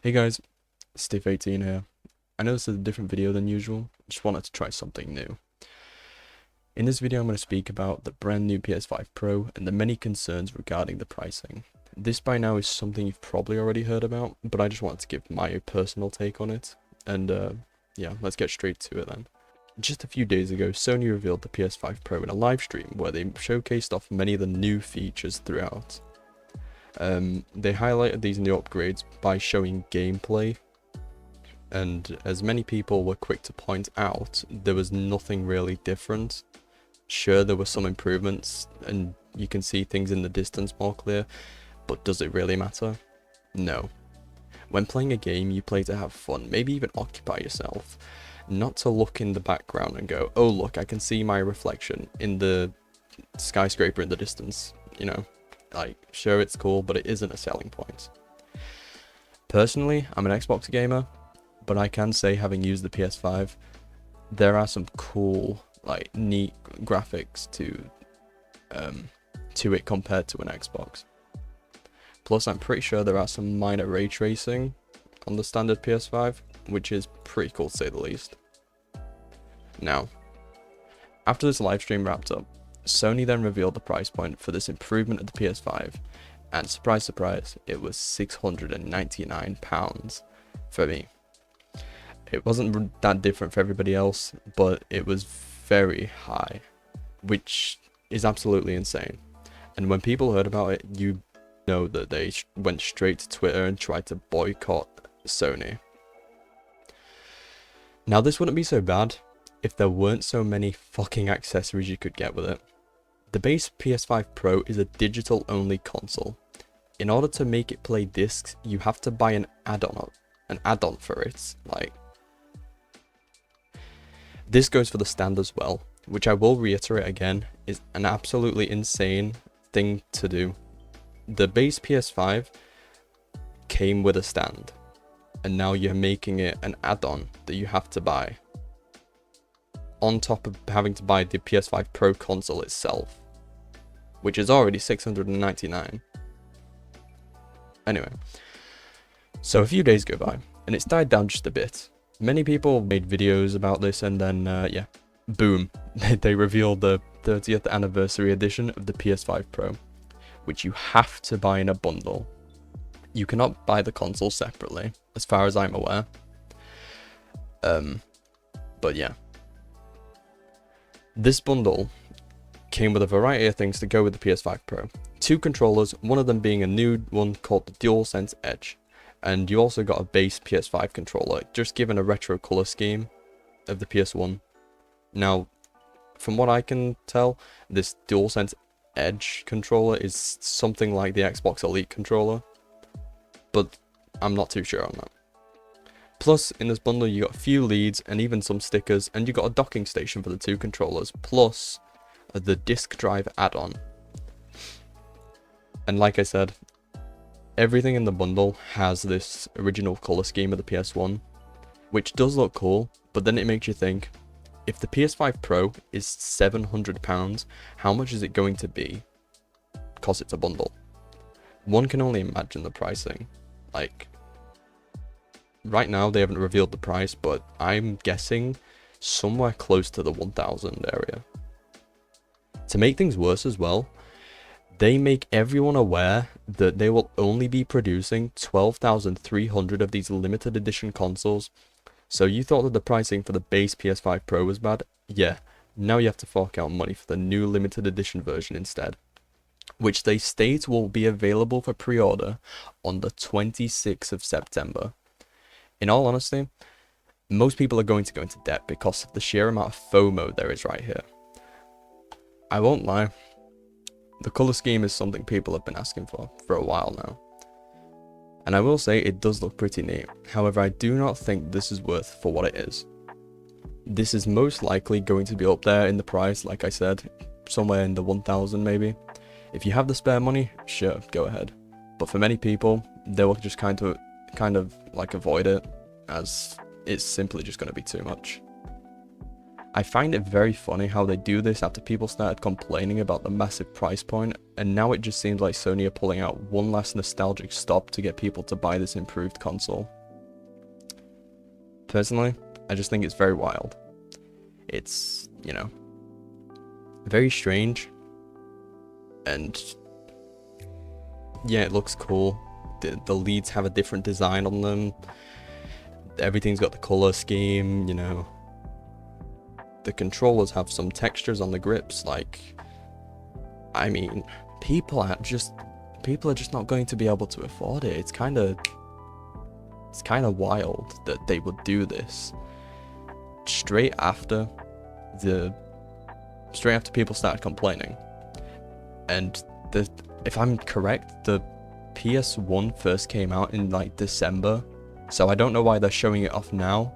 Hey guys, Steve18 here. I know this is a different video than usual, just wanted to try something new. In this video I'm going to speak about the brand new PS5 Pro and the many concerns regarding the pricing. This by now is something you've probably already heard about, but I just wanted to give my personal take on it, and yeah, let's get straight to it then. Just a few days ago, Sony revealed the PS5 Pro in a live stream where they showcased off many of the new features throughout. They highlighted these new upgrades by showing gameplay, and as many people were quick to point out, there was nothing really different. Sure, there were some improvements and you can see things in the distance more clear, but does it really matter? No. When playing a game, you play to have fun, maybe even occupy yourself, not to look in the background and go, oh look, I can see my reflection in the skyscraper in the distance, you know. Like, sure, it's cool, but it isn't a selling point. Personally, I'm an Xbox gamer, but I can say, having used the PS5, there are some cool, like, neat graphics to it compared to an Xbox. Plus, I'm pretty sure there are some minor ray tracing on the standard PS5, which is pretty cool to say the least. Now, after this live stream wrapped up, Sony then revealed the price point for this improvement of the PS5, and surprise surprise, it was £699 for me. It wasn't that different for everybody else, but it was very high, which is absolutely insane. And when people heard about it, you know that they went straight to Twitter and tried to boycott Sony. Now, this wouldn't be so bad if there weren't so many fucking accessories you could get with it. The base PS5 Pro is a digital only console. In order to make it play discs, you have to buy an add-on for it. Like, this goes for the stand as well, which I will reiterate again is an absolutely insane thing to do. The base PS5 came with a stand, and now you're making it an add-on that you have to buy, on top of having to buy the PS5 Pro console itself, which is already $699. Anyway, so a few days go by, and it's died down just a bit. Many people made videos about this, and then, yeah, boom, they revealed the 30th anniversary edition of the PS5 Pro, which you have to buy in a bundle. You cannot buy the console separately, as far as I'm aware. But yeah. This bundle came with a variety of things to go with the PS5 Pro. 2 controllers, one of them being a new one called the DualSense Edge. And you also got a base PS5 controller, just given a retro color scheme of the PS1. Now, from what I can tell, this DualSense Edge controller is something like the Xbox Elite controller, but I'm not too sure on that. Plus, in this bundle you got a few leads and even some stickers, and you got a docking station for the 2 controllers, plus the disc drive add-on. And like I said, everything in the bundle has this original color scheme of the PS1, which does look cool, but then it makes you think, if the PS5 Pro is £700, how much is it going to be? Because it's a bundle. One can only imagine the pricing. Like, right now they haven't revealed the price, but I'm guessing somewhere close to the 1,000 area. To make things worse as well, they make everyone aware that they will only be producing 12,300 of these limited edition consoles. So you thought that the pricing for the base PS5 Pro was bad? Yeah, now you have to fork out money for the new limited edition version instead, which they state will be available for pre-order on the 26th of September. In all honesty, most people are going to go into debt because of the sheer amount of FOMO there is right here. I won't lie, the color scheme is something people have been asking for a while now. And I will say it does look pretty neat. However, I do not think this is worth for what it is. This is most likely going to be up there in the price, like I said, somewhere in the 1,000 maybe. If you have the spare money, sure, go ahead. But for many people, they will just kind of like avoid it, as it's simply just going to be too much. I find it very funny how they do this after people started complaining about the massive price point, and now it just seems like Sony are pulling out one last nostalgic stop to get people to buy this improved console. Personally, I just think it's very wild. It's, you know, very strange, and yeah, it looks cool. The leads have a different design on them. Everything's got the color scheme, you know. The controllers have some textures on the grips. Like, I mean, people are just not going to be able to afford it. It's kind of wild that they would do this straight after people started complaining. And if I'm correct, the PS1 first came out in like December, so I don't know why they're showing it off now,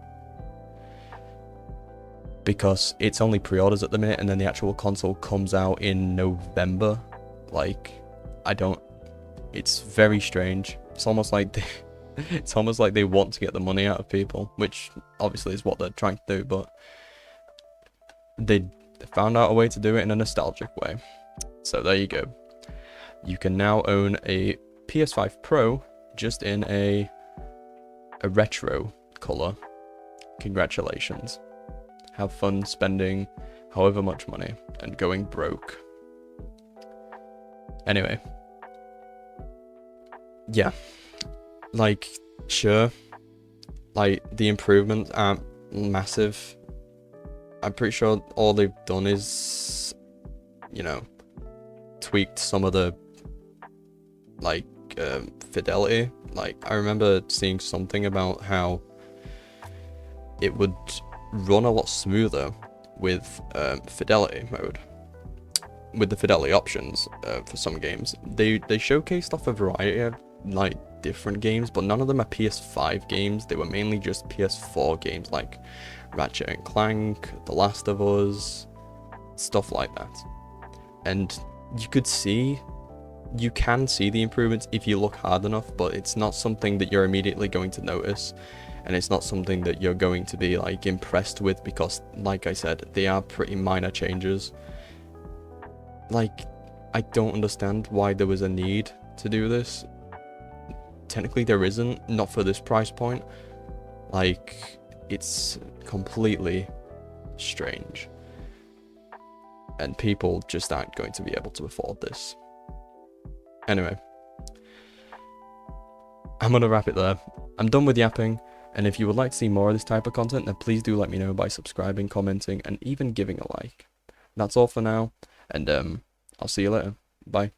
because it's only pre-orders at the minute, and then the actual console comes out in November. Like, it's very strange. It's almost like they want to get the money out of people, which obviously is what they're trying to do, but they found out a way to do it in a nostalgic way. So there you go. You can now own a PS5 Pro just in a retro color. Congratulations. Have fun spending however much money and going broke. Anyway. Yeah. Like, sure. Like, the improvements aren't massive. I'm pretty sure all they've done is, you know, tweaked some of the, like, fidelity. Like, I remember seeing something about how it would run a lot smoother with fidelity mode, with the fidelity options for some games. They showcased off a variety of like different games, but none of them are PS5 games. They were mainly just PS4 games like Ratchet and Clank, The Last of Us, stuff like that. And you can see the improvements if you look hard enough, but it's not something that you're immediately going to notice, and it's not something that you're going to be like impressed with, because like I said, they are pretty minor changes. Like, I don't understand why there was a need to do this. Technically there isn't, not for this price point. Like, it's completely strange, and people just aren't going to be able to afford this. Anyway, I'm gonna wrap it there. I'm done with yapping, and if you would like to see more of this type of content, then please do let me know by subscribing, commenting, and even giving a like. That's all for now, and I'll see you later. Bye.